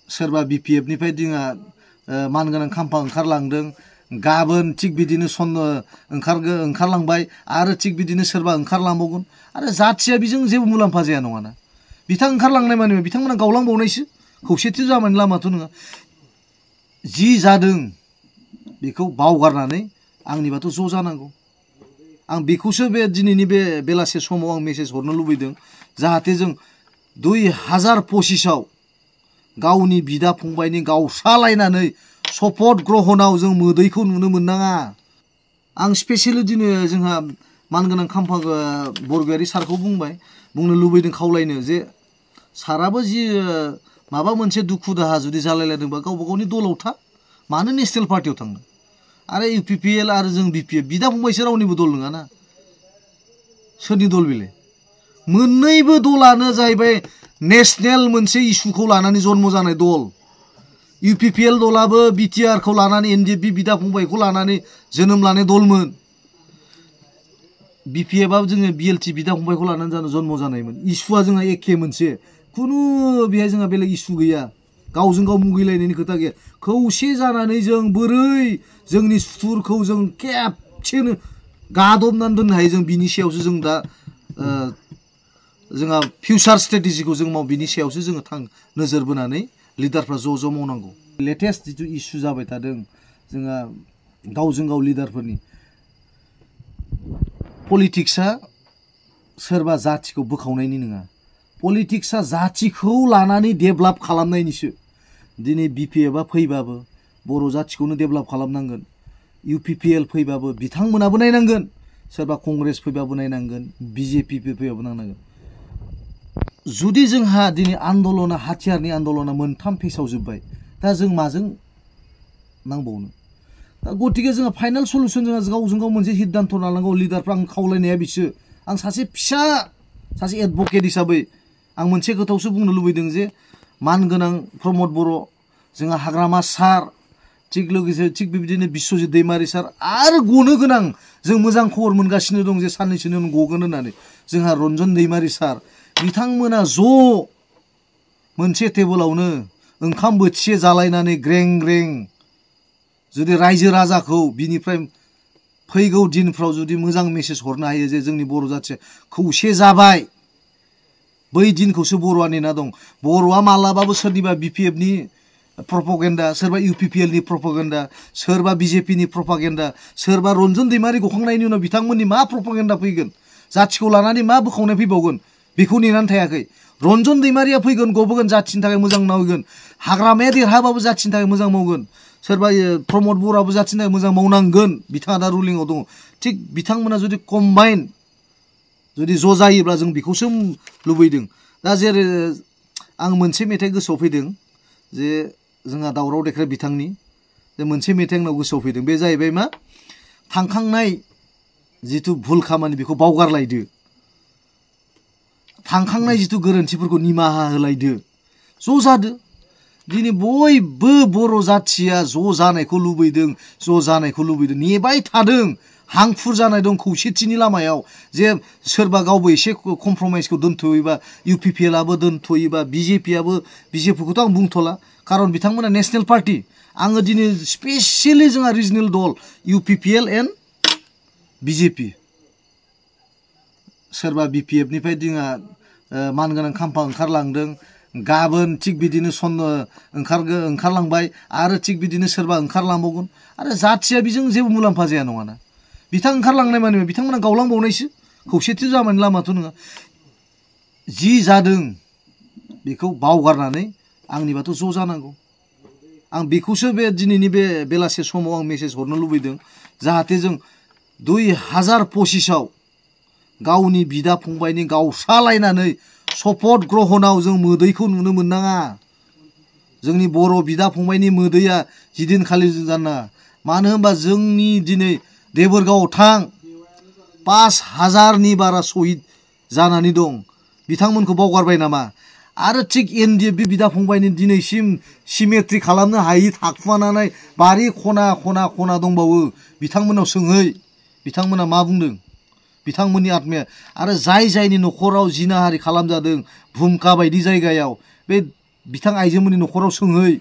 सोरबा BPF निफ्राय जोंहा मानगोनां खाम्फा ओंखारलांदों गाबोन थिग बिदिनो ओंखारलांबाय आरो थिग बिदिनो सोरबा ओंखारलांबावगोन आरो जाथिया बेजों जेबो मुलाम्फा जाया नङाना बिथां ओंखारलांनाय माने बिथांमोना गावलांबावनायसो खौसेथि जानायनि लामाथ' नङा जि जादों बेखौ बावगारनानै आंनिबाथ' ज' जानांगौ आं बेखौसो बे दिनैनि बे बेलासे समाव आं मेसेज हरनो लुबैदों जाहाथे जों 2025 आव गावनि बिदा फंबायनि गावस्रालायनानै शपथ ग्रहणाव जों मोदैखौ नुनो मोननाङा आं स्पेशली दिनै जोंहा मानगोनां खाम्फा बरगयारी सारखौ बुंनो लुबैदों खावलायनो जे साराबो जि माबा मोनसे दुखु दाहा जुदि जालायलायदोंबा गावबा गावनि दलाव था मानो नेशनेल पार्टियाव थांनो आरो UPPL आरो जों BPF बिदा फंबायसो रावनिबो दल नङाना सोरनि दल बेलाय मोननैबो दलानो जाहैबाय नेशनेल मोनसे इस्युखौ लानानै जन्म जानाय दल UPPL दलाबो BTR खौ लानानै NDP बिदा फंबायखौ लानानै जोनोम लानाय दलमोन BPF आबो जोङो BLT बिदा फंबायखौ लानानै जन्म जानायमोन इस्युआ जोंहा एखे मोनसे खुनु बेहाय जोंहा बेलेग इस्यु गैया गावजों गाव मुगैलायनायनि खोथा गैया खौसे जानानै जों बोरै जोंनि सुथुरखौ जों खेबसेनो गादबनानै दोननो हायो जों बिनि सायावसो जों दा जोंहा फिउचार स्ट्रेटेजिखौ जों बिनि सायावसो जोङो नोजोर बोनानै लिडारफ्रा ज' मावनांगौ लेटेस्ट जिथु इस्यु जाबाय थादों जोंहा गावजों गाव लिडारफोरनि पलिटिक्सआ सोरबा जातिखौ बोखावनायनि नङा पलिटिक्सआ जातिखौ लानानै डेभेलप खालामनायनिसो दिनै BPF आ फैबाबो बर' जातिखौनो डेभेलप खालामनांगोन UPPL फैबाबो बिथांमोनाबो नायनांगोन सोरबा कंग्रेस फैबाबो नायनांगोन BJP फैबाबो नायनांगोन जुदि जोंहा दिनै आन्दलना हाथियारनि आन्दलना मोनथाम फेसाव जोब्बाय दा जों माजों नांबावनो दा गतिके जोंहा फाइनाल सल्युसन जोंहा गावजों गाव मोनसे सिद्धान्त लानांगौ लिडारफ्रा आं खावलायनाया बिसो आं सासे एडभकेट हिसाबै आं मोनसे खोथाखौसो बुंनो लुबैदों जे मानगोनां प्रमद बर' जोंहा हाग्रामा सार थिग लोगोसे थिग बेबायदिनो बिश्वजित दैमारि सार आरो गनो गोनां जों मोजां खबर मोनगासिनो दं जे साननैसोनि उनाव गगोन होननानै जोंहा रन्जन दैमारि सार बिथांमोना ज' मोनसे टेबोलावनो ओंखाम बोथिसे जालायनानै ग्रें जुदि रायजो राजाखौ बिनिफ्राय फैगौ दिनफ्राव जुदि मोजां मेसेज हरनो हायो जे जोंनि बर' जाथिया खौसे जाबाय बै दिनखौसो बर'आ नेना दं बर'आ मालाबाबो सोरनिबा BPF नि प्रपगेन्डा सोरबा UPPL नि प्रपगेन्डा सोरबा BJP नि प्रपगेन्डा सोरबा रन्जन दैमारि गखांनायनि उनाव बिथांमोननि मा प्रपगेन्डा फैगोन जातिखौ लानानै मा बोखावनाय फैबावगोन बेखौ नेनानै थायाखै रन्जन दैमारिया फैगोन गबोगोन जातिनि थाखाय मोजां मावगोन हाग्रामाया देरहाबाबो जातिनि थाखाय मोजां मावगोन सोरबा प्रमद बर'आबो जातिनि थाखाय मोजां मावनांगोन बिथाङा दा रुलिंआव दङ थिग बिथांमोना जुदि कम्बाइन जुदि ज' जायोब्ला जों बेखौसो लुबैदों दा जेरै आं मोनसे मेथाइ गोसोआव फैदों जे जोंहा दावराव देख्रे बिथांनि जे मोनसे मेथाइ आंनाव गोसोआव फैदों बे जाहैबाय मा थांखांनाय जिथु भुल खामानि बेखौ बावगारलायदो थांखांनाय जिथु गोरोन्थिफोरखौ निमाहा होलायदो ज' जादो दिनै बयबो बर' जाथिया ज' जानायखौ लुबैदों नेबाय थादों हांखुर जानाय दं खौसेथिनि लामायाव जे सोरबा गावबो एसे कमप्रमाइसखौ दोनथ'योबा UPPL आबो दोनथ'योबा BJPखौथ' आं बुंथ'ला खारन बिथांमोना नेशनेल पार्टी आङो दिनै स्पेसियेलि जोंहा रिजनेल दल UPPL एन्ड BJP सोरबा BPF निफ्राय जोंहा मानगोनां खाम्फा ओंखारलांदों गाबोन थिग बिदिनो ओंखारलांबाय आरो थिग बिदिनो सोरबा ओंखारलांबावगोन आरो जाथिया बेजों जेबो मुलाम्फा जाया नङाना बिथां ओंखारलांनाय माने बिथांमोना गावलांबावनायसो खौसेथि जानायनि लामाथ' नङा जि जादों बेखौ बावगारनानै आंनिबाथ' ज' जानांगौ आं बेखौसो बे दिनैनि बे बेलासे समाव आं मेसेज हरनो लुबैदों जाहाथे जों 2025 आव गावनि बिदा फंबायनि गावस्रालायनानै शपथ ग्रहणाव जों मोदैखौ नुनो मोननाङा जोंनि बर' बिदा फंबायनि मोदैया जिदिनखालि जाना मानो होनबा जोंनि दिनै देबोरगावआव थां 5000 नि बारा शहीद जानानै दं बिथांमोनखौ बावगारबाय नामा आरो थिग NDF बिदा फंबायनि दिनैसिम सिमेट्रि खालामनो हायि थाखुमानानै बारि खना दंबावो बिथांमोनाव सोंहै बिथांमोना मा बुंदों बिथांमोननि आत्माया आरो जायनि न'खराव जिनाहारि खालामजादों भुमका बायदि जायगायाव बे बिथां आइजोमोननि न'खराव सोंहै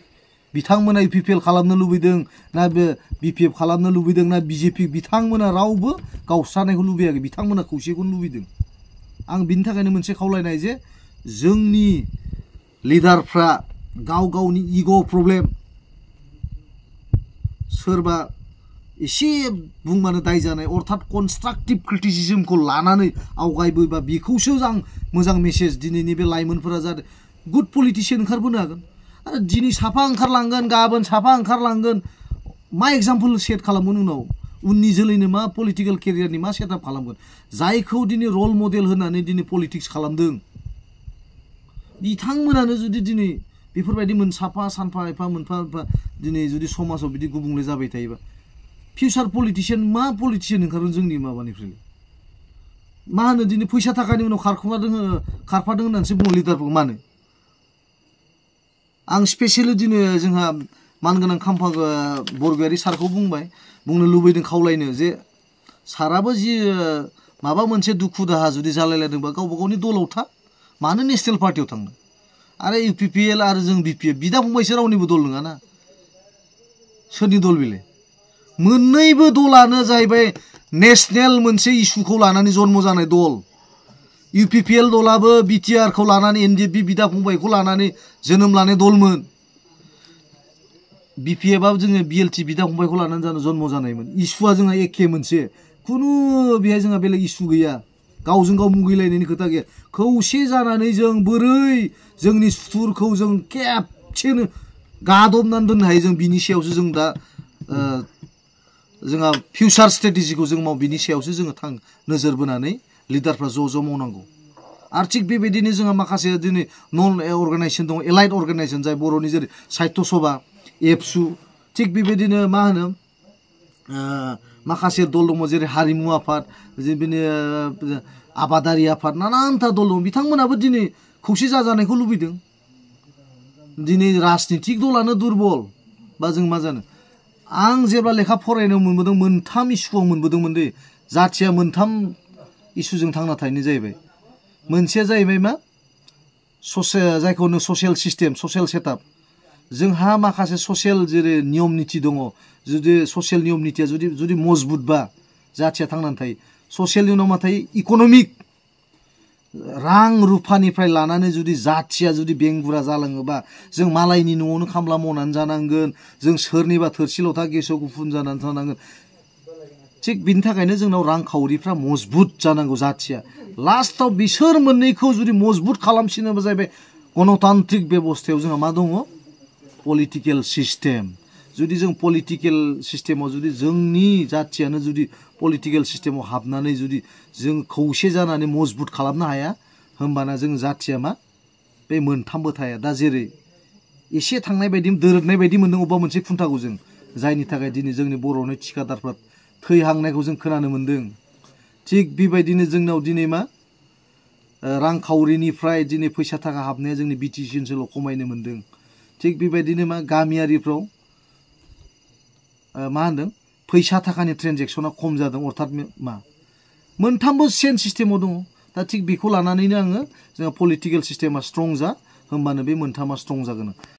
बिथांमोना इउपिपिएल खालामनो लुबैदों ना बे बिपिएफ खालामनो लुबैदों ना बिजेपि बिथांमोना रावबो गावस्रानायखौ लुबैयाखै बिथांमोना खौसेखौनो लुबैदों आं बिनि थाखायनो मोनसे खावलायनाय जे जोंनि लिडारफ्रा गाव गावनि इग' प्रब्लेम सोरबा एसे बुंबानो दाय जानाय अर्थात कनस्ट्राक्टिभ क्रिटिसिजमखौ लानानै आवगायबोबा बेखौसो आं मोजां मेसेज दिनैनि बे लाइमोनफोरा जादों गुड पलिटिशियान ओंखारबोनो हागोन आरो दिनै साफा ओंखारलांगोन गाबोन साफा ओंखारलांगोन मा एग्जाम्पल सेट खालामगोन उनाव उननि जोलैनो मा पलिटिकेल केरियारनि मा सेटआप खालामगोन जायखौ दिनै रल मडेल होनानै दिनै पलिटिक्स खालामदों बिथांमोनानो जुदि दिनै बेफोरबायदि साफा सानफा एफा मोनफा मोनफा दिनै जुदि समाजाव बिदि गुबुंले जाबाय थायोबा फिउचार पलिटिशियान मा पलिटिशियान ओंखारगोन जोंनि माबानिफ्राय मा होनो दिनै फैसा थाखानि उनाव खारफादों होननानैसो बुङो लिडारफोरखौ मानो आं स्पेसियेलि दिनै जोंहा मानगोनां खाम्फा बरगयारि सारखौ बुंनो लुबैदों खावलायनो जे साराबो जि माबा मोनसे दुखु दाहा जुदि जालायलायदोंबा गावबा गावनि दलाव था मानो नेशनेल पार्टियाव थांनो आरो इउपिपिएल आरो जों बिपिएफ बिदा फंबायसो रावनिबो दल नङाना सोरनि दल बेलाय मोननैबो दलानो जाहैबाय नेशनेल मोनसे इस्युखौ लानानै जन्म जानाय दल इउपिपिएल दलाबो बिटिआरखौ लानानै एनडिएफबि बिदा फंबायखौ लानानै जोनोम लानाय दलमोन बिपिएफआबो जोङो बिएलटि बिदा फंबायखौ लानानै जन्म जानायमोन इस्युआ जोंहा एखे मोनसे खुनु बेहाय जोंहा बेलेग इस्यु गैया गावजों गाव मुगैलायनायनि खोथा गैया खौसे जानानै जों बोरै जोंनि सुथुरखौ जों खेबसेनो गादबनानै दोननो हायो जों बिनि सायावसो जों दा जोंहा फिउचार स्ट्रेटेजिखौ जों बिनि सायावसो जोङो नोजोर बोनानै लिडारफ्रा ज' मावनांगौ आरो थिग बेबायदिनो जोंहा माखासे दिनै नन अर्गानाइजेसन दङ एलाइड अर्गानाइजेसन जाय बर'नि जेरै साहित्य सभा एबसु थिग बेबायदिनो मा होनो माखासे दल दङ जेरै हारिमु आफाद बिदिनो आबादारि आफाद नानानथा दल दं बिथांमोनाबो दिनै खौसे जाजानायखौ लुबैदों दिनै राजनितिक दलानो दुरबल बा जों मा जानो आं जेब्ला लेखा फरायनो मोनबोदों मोनथाम इस्युआव मोनबोदोंमोन दे जाथिया मोनथाम इस्युजों थांना थानाय जाहैबाय मोनसेया जाहैबाय मा जायखौ होनो ससियेल सिस्टेम ससियेल सेटआप जोंहा माखासे ससियेल जेरै नियम निति दङ जुदि ससियेल नियम नितिया जुदि मजबुतबा जाथिया थांनानै थायो ससियेलनि उनाव मा थायो इक'नमिक रां रुफानिफ्राय लानानै जुदि जाथिया जुदि बेंगुरा जालाङोबा जों मालायनि न'आवनो खामला मावनानै जानांगोन जों सोरनिबा थोरसि लथा गेसाव गुफुन जानानै थानांगोन थिग बिनि थाखायनो जोंनाव रांखावरिफ्रा मजबुत जानांगौ जाथिया लास्टआव बिसोर मोननैखौ जुदि मजबुत खालामसिनोबा जाहैबाय गणतान्त्रिक बेबस्थायाव जोंहा मा दङ पलिटिकेल सिस्टेम जुदि जों पलिटिकेल सिस्टेमाव जुदि जोंनि जाथियानो जुदि पलिटिकेल सिस्टेमाव हाबनानै जुदि जों खौसे जानानै मजबुत खालामनो हाया होमबाना जों जाथिया मा बे मोनथामबो थाया दा जेरै एसे थांनाय बायदि दोरोदनाय बायदि मोनदों अबेबा मोनसे खुन्थाखौ जों जायनि थाखाय दिनै जोंनि बर'नि थिखादारफ्रा थैहांनायखौ जों खोनानो मोन्दों थिग बेबायदिनो जोंनाव दिनै मा रांखावरिनिफ्राय दिनै फैसा थाखा हाबनाया जोंनि बिटिसि ओनसोलाव खमायनो मोन्दों थिग बेबायदिनो मा गामियारिफ्राव मा होनदों फैसा थाखानि ट्रेनजेक्सना खम जादों अर्थात मा मोनथामबो सेम सिस्टेमाव दङ दा थिग बेखौ लानानैनो आङो जोंहा पलिटिकेल सिस्टेमा स्ट्रं जा होमबानो बे मोनथामा स्ट्रं जागोन